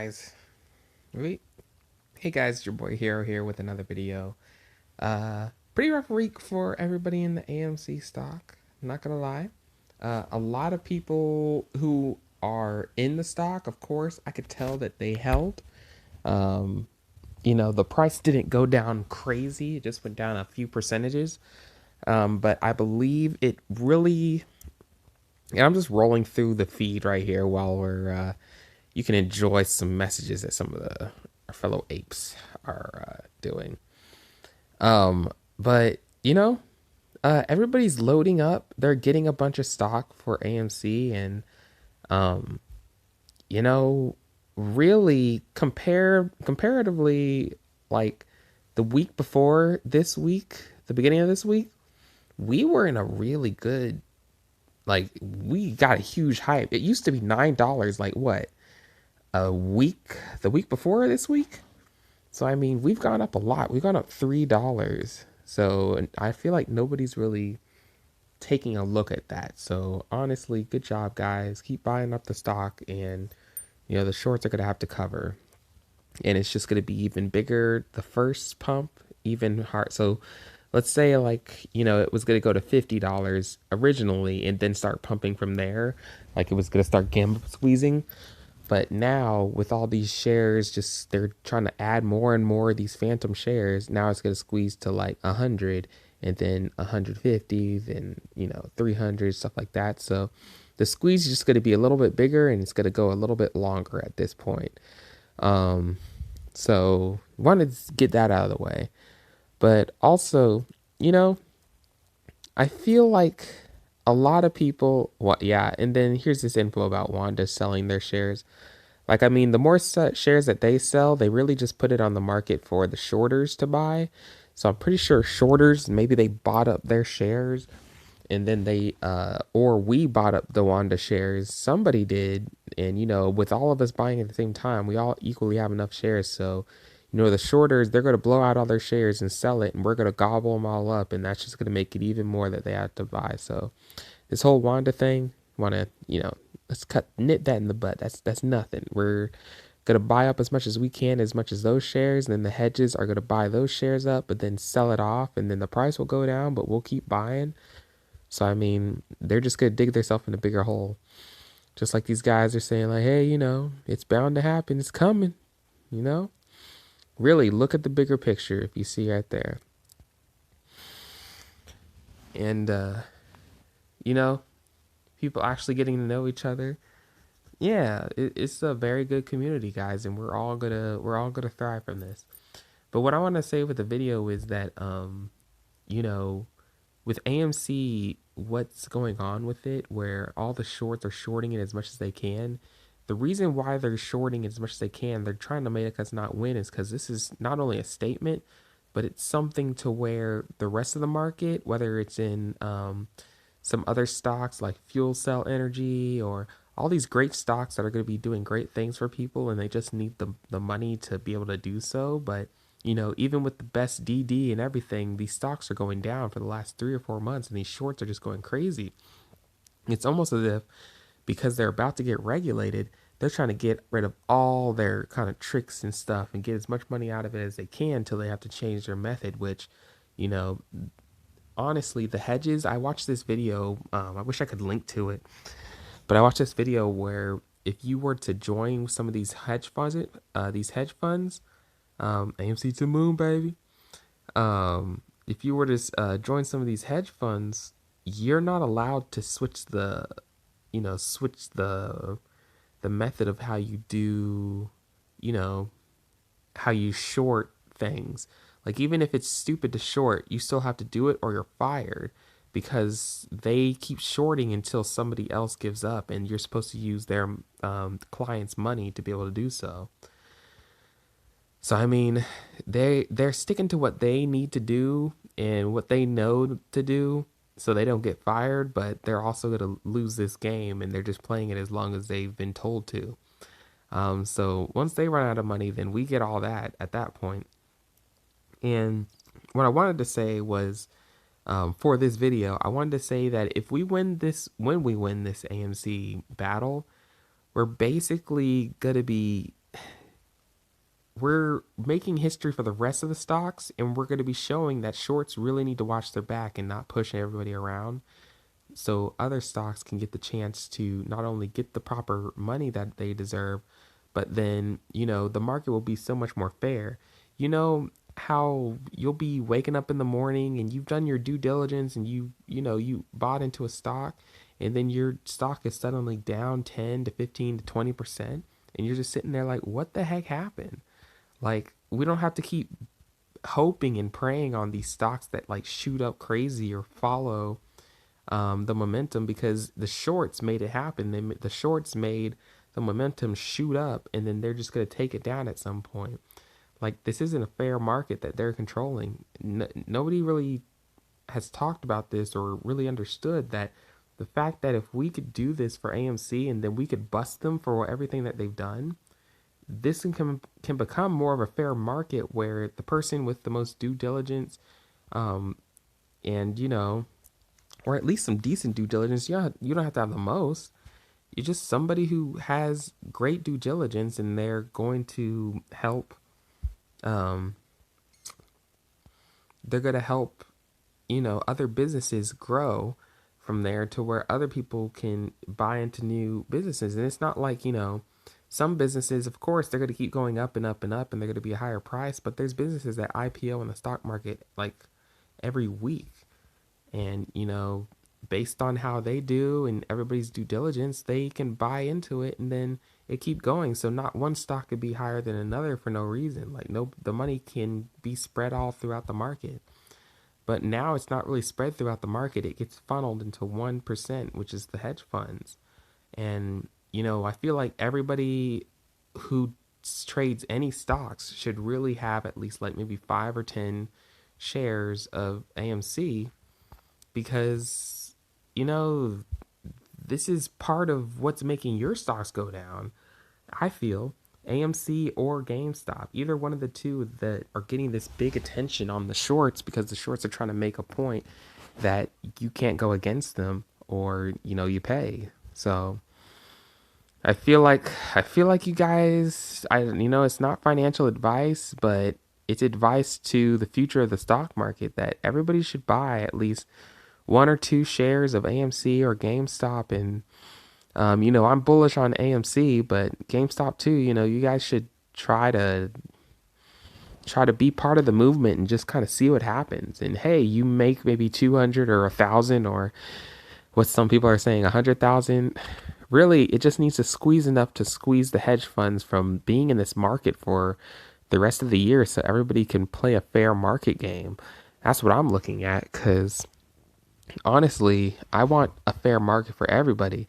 Guys, wait. Hey guys, it's your boy Hero here with another video. Pretty rough week for everybody in the AMC stock. Not gonna lie. A lot of people who are in the stock, of course, I could tell that they held. Um, the price didn't go down crazy; it just went down a few percentages. But I believe it really. And I'm just rolling through the feed right here while you can enjoy some messages that some of our fellow apes are doing. Um, but everybody's loading up. They're getting a bunch of stock for AMC, and um, you know, really comparatively, like the week before this week, the beginning of this week, we were in a really good. Like we got a huge hype. It used to be $9. Like what? The week before this week. So I mean, we've gone up a lot. We've gone up $3. So I feel like nobody's really taking a look at that. So honestly, good job, guys. Keep buying up the stock, and the shorts are gonna have to cover, and it's just gonna be even bigger. The first pump, even hard. So let's say like it was gonna go to $50 originally, and then start pumping from there. Like it was gonna start gamma squeezing. But now with all these shares, just they're trying to add more and more of these phantom shares. Now it's going to squeeze to like 100, and then 150, then 300, stuff like that. So the squeeze is just going to be a little bit bigger, and it's going to go a little bit longer at this point. So wanted to get that out of the way. But also, you know, I feel like a lot of people, well, yeah, and then here's this info about Wanda selling their shares. Like, I mean, the more shares that they sell, they really just put it on the market for the shorters to buy. So I'm pretty sure shorters, maybe they bought up their shares, and then or we bought up the Wanda shares. Somebody did. And, with all of us buying at the same time, we all equally have enough shares. So, the shorters, they're going to blow out all their shares and sell it, and we're going to gobble them all up. And that's just going to make it even more that they have to buy. So, this whole Wanda thing, want to, let's nip that in the bud. That's nothing. We're gonna buy up as much as we can, as much as those shares, and then the hedges are gonna buy those shares up, but then sell it off, and then the price will go down, but we'll keep buying. So I mean, they're just gonna dig themselves in a bigger hole. Just like these guys are saying, like, hey, it's bound to happen. It's coming. You know. Really, look at the bigger picture. If you see right there, and you know, people actually getting to know each other. Yeah, it's a very good community, guys, and we're all gonna thrive from this. But what I want to say with the video is that you know, with AMC, what's going on with it, where all the shorts are shorting it as much as they can. The reason why they're shorting as much as they can, they're trying to make us not win, is because this is not only a statement, but it's something to where the rest of the market, whether it's in some other stocks like fuel cell energy or all these great stocks that are going to be doing great things for people, and they just need the money to be able to do so. But even with the best DD and everything, these stocks are going down for the last 3 or 4 months, and these shorts are just going crazy. It's almost as if because they're about to get regulated, they're trying to get rid of all their kind of tricks and stuff and get as much money out of it as they can until they have to change their method, which, you know, honestly, the hedges, I watched this video. I wish I could link to it, but I watched this video where if you were to join some of these hedge funds, AMC to the moon, baby. If you were to join some of these hedge funds, you're not allowed to switch the method of how you do, you know, how you short things. Like even if it's stupid to short, you still have to do it or you're fired because they keep shorting until somebody else gives up, and you're supposed to use their client's money to be able to do so. So I mean, they're sticking to what they need to do and what they know to do so they don't get fired, but they're also going to lose this game, and they're just playing it as long as they've been told to. So once they run out of money, then we get all that at that point. And what I wanted to say was, for this video, I wanted to say that if we win this, when we win this AMC battle, we're basically gonna be we're making history for the rest of the stocks, and we're going to be showing that shorts really need to watch their back and not push everybody around, so other stocks can get the chance to not only get the proper money that they deserve, but then, the market will be so much more fair. You know how you'll be waking up in the morning and you've done your due diligence and you bought into a stock, and then your stock is suddenly down 10 to 15 to 20%, and you're just sitting there like, what the heck happened? Like, we don't have to keep hoping and praying on these stocks that like shoot up crazy or follow the momentum, because the shorts made it happen. The shorts made the momentum shoot up, and then they're just going to take it down at some point. Like, this isn't a fair market that they're controlling. Nobody really has talked about this or really understood that the fact that if we could do this for AMC and then we could bust them for everything that they've done, this can become more of a fair market where the person with the most due diligence, and or at least some decent due diligence. You don't have to have the most. You're just somebody who has great due diligence, and they're going to help. They're going to help, other businesses grow from there to where other people can buy into new businesses. And it's not like, some businesses, of course, they're going to keep going up and up and up, and they're going to be a higher price. But there's businesses that IPO in the stock market like every week. And, based on how they do and everybody's due diligence, they can buy into it and then it keep going. So not one stock could be higher than another for no reason. Like, no, the money can be spread all throughout the market. But now it's not really spread throughout the market. It gets funneled into 1%, which is the hedge funds. And, I feel like everybody who trades any stocks should really have at least like maybe 5 or 10 shares of AMC, because this is part of what's making your stocks go down. I feel AMC or GameStop, either one of the two that are getting this big attention on the shorts, because the shorts are trying to make a point that you can't go against them, or you pay. So I feel like you guys, it's not financial advice, but it's advice to the future of the stock market, that everybody should buy at least 1 or 2 shares of AMC or GameStop. And I'm bullish on AMC, but GameStop too. You guys should try to be part of the movement and just kind of see what happens. And hey, you make maybe 200 or 1,000, or what some people are saying, 100,000. Really, it just needs to squeeze enough to squeeze the hedge funds from being in this market for the rest of the year, so everybody can play a fair market game. That's what I'm looking at, because honestly, I want a fair market for everybody.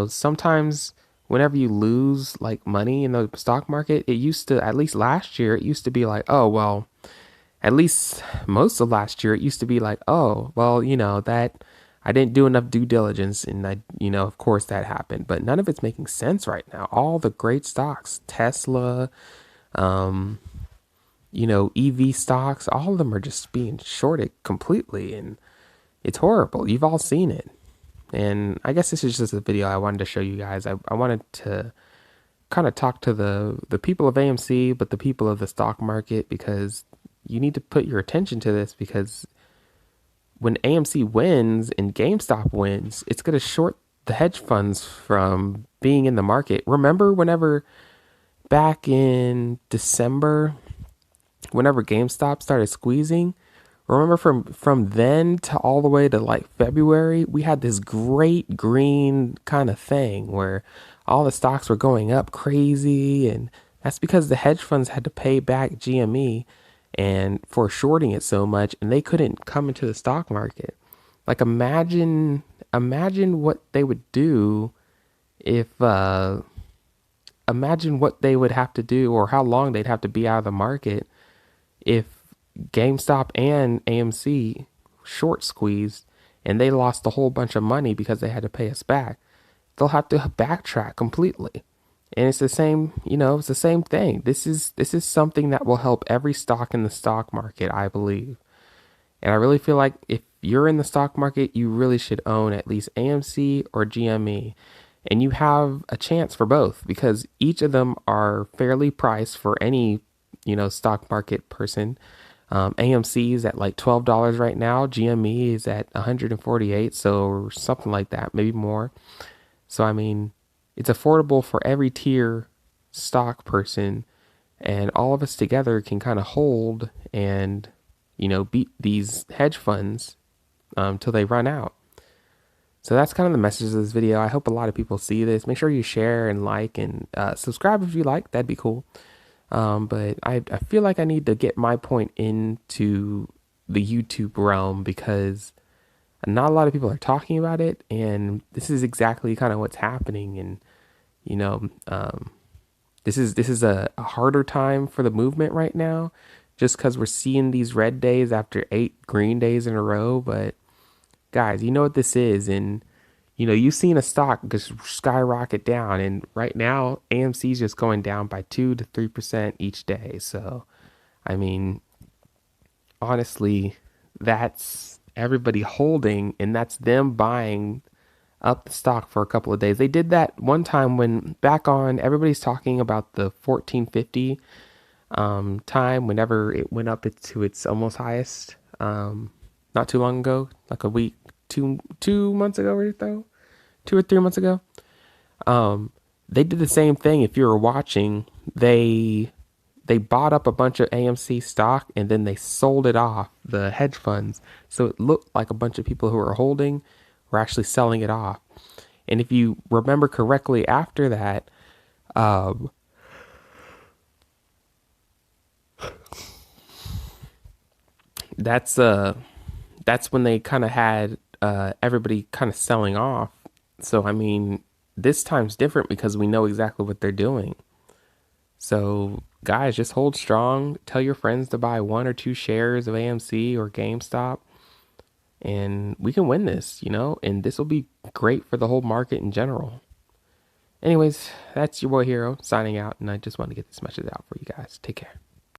Sometimes whenever you lose like money in the stock market, it used to, at least last year, it used to be like, oh, well, at least most of last year, it used to be like, oh, well, that I didn't do enough due diligence, and of course that happened. But none of it's making sense right now. All the great stocks, Tesla, EV stocks, all of them are just being shorted completely, and it's horrible. You've all seen it. And I guess this is just a video I wanted to show you guys. I wanted to kind of talk to the people of AMC, but the people of the stock market, because you need to put your attention to this, because when AMC wins and GameStop wins, it's going to short the hedge funds from being in the market. Remember whenever back in December, whenever GameStop started squeezing, remember from then to all the way to like February, we had this great green kind of thing where all the stocks were going up crazy, and that's because the hedge funds had to pay back GME and for shorting it so much, and they couldn't come into the stock market. Like, imagine what they would do if imagine what they would have to do, or how long they'd have to be out of the market if GameStop and AMC short squeezed and they lost a whole bunch of money because they had to pay us back. They'll have to backtrack completely. And it's the same, it's the same thing. This is something that will help every stock in the stock market, I believe. And I really feel like if you're in the stock market, you really should own at least AMC or GME. And you have a chance for both, because each of them are fairly priced for any stock market person. AMC is at like $12 right now. GME is at 148, so something like that, maybe more. So I mean, it's affordable for every tier stock person, and all of us together can kind of hold and beat these hedge funds till they run out. So that's kind of the message of this video. I hope a lot of people see this. Make sure you share and like and subscribe if you like. That'd be cool. But I feel like I need to get my point into the YouTube realm because not a lot of people are talking about it, and this is exactly kind of what's happening. And you know, um, this is a harder time for the movement right now, just because we're seeing these red days after 8 green days in a row. But guys, you know what this is, and you've seen a stock just skyrocket down, and right now AMC is just going down by 2 to 3% each day. So, I mean, honestly, that's everybody holding, and that's them buying up the stock for a couple of days. They did that one time when back on everybody's talking about the 1450 time whenever it went up to its almost highest not too long ago, like a week, 2 months ago or so, 2 or 3 months ago. They did the same thing. If you were watching, they bought up a bunch of AMC stock and then they sold it off, the hedge funds. So it looked like a bunch of people who were holding were actually selling it off. And if you remember correctly, after that, um, that's uh, that's when they kind of had everybody kind of selling off. So I mean, this time's different because we know exactly what they're doing. So, guys, just hold strong. Tell your friends to buy 1 or 2 shares of AMC or GameStop, and we can win this. And this will be great for the whole market in general. Anyways, that's your boy Hero signing out, and I just want to get this message out for you guys. Take care.